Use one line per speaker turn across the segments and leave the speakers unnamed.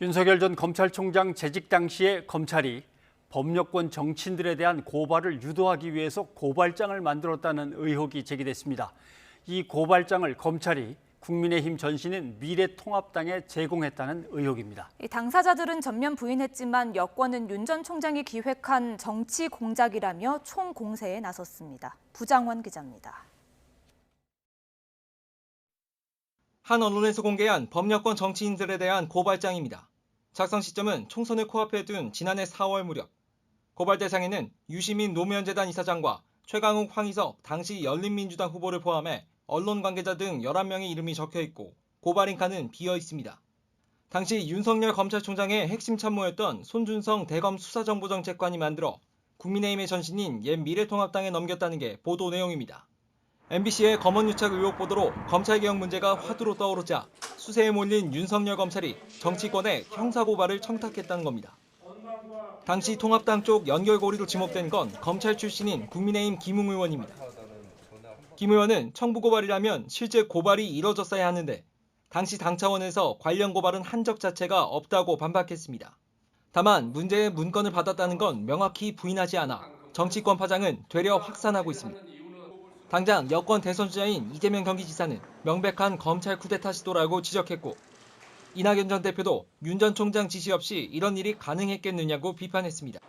윤석열 전 검찰총장 재직 당시에 검찰이 법력권 정치인들에 대한 고발을 유도하기 위해서 고발장을 만들었다는 의혹이 제기됐습니다. 이 고발장을 검찰이 국민의힘 전신인 미래통합당에 제공했다는 의혹입니다.
당사자들은 전면 부인했지만 여권은 윤 전 총장이 기획한 정치 공작이라며 총공세에 나섰습니다. 부장원 기자입니다.
한 언론에서 공개한 법력권 정치인들에 대한 고발장입니다. 작성 시점은 총선을 코앞에 둔 지난해 4월 무렵. 고발 대상에는 유시민 노무현재단 이사장과 최강욱 황희석 당시 열린민주당 후보를 포함해 언론 관계자 등 11명의 이름이 적혀 있고 고발인카는 비어 있습니다. 당시 윤석열 검찰총장의 핵심 참모였던 손준성 대검 수사정보정책관이 만들어 국민의힘의 전신인 옛 미래통합당에 넘겼다는 게 보도 내용입니다. MBC의 검언유착 의혹 보도로 검찰개혁 문제가 화두로 떠오르자 수세에 몰린 윤석열 검찰이 정치권에 형사고발을 청탁했다는 겁니다. 당시 통합당 쪽 연결고리로 지목된 건 검찰 출신인 국민의힘 김웅 의원입니다. 김 의원은 청부고발이라면 실제 고발이 이뤄졌어야 하는데 당시 당 차원에서 관련 고발은 한 적 자체가 없다고 반박했습니다. 다만 문제의 문건을 받았다는 건 명확히 부인하지 않아 정치권 파장은 되려 확산하고 있습니다. 당장 여권 대선 주자인 이재명 경기지사는 명백한 검찰 쿠데타 시도라고 지적했고 이낙연 전 대표도 윤 전 총장 지시 없이 이런 일이 가능했겠느냐고 비판했습니다.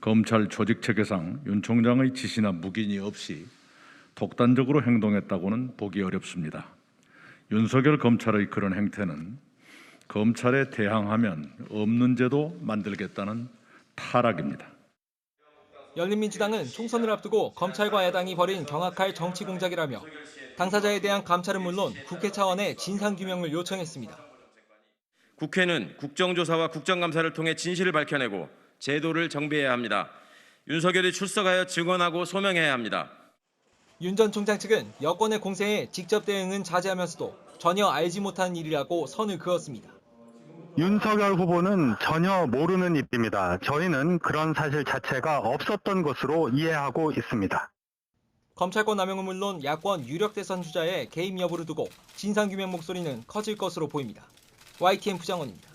검찰 조직 체계상 윤 총장의 지시나 묵인이 없이 독단적으로 행동했다고는 보기 어렵습니다. 윤석열 검찰의 그런 행태는 검찰에 대항하면 없는 제도 만들겠다는 타락입니다.
열린민주당은 총선을 앞두고 검찰과 야당이 벌인 경악할 정치 공작이라며 당사자에 대한 감찰은 물론 국회 차원의 진상규명을 요청했습니다.
국회는 국정조사와 국정감사를 통해 진실을 밝혀내고 제도를 정비해야 합니다. 윤석열이 출석하여 증언하고 소명해야 합니다.
윤 전 총장 측은 여권의 공세에 직접 대응은 자제하면서도 전혀 알지 못한 일이라고 선을 그었습니다.
윤석열 후보는 전혀 모르는 일입니다. 저희는 그런 사실 자체가 없었던 것으로 이해하고 있습니다.
검찰권 남용은 물론 야권 유력 대선 주자의 개입 여부를 두고 진상규명 목소리는 커질 것으로 보입니다. YTN 부장원입니다.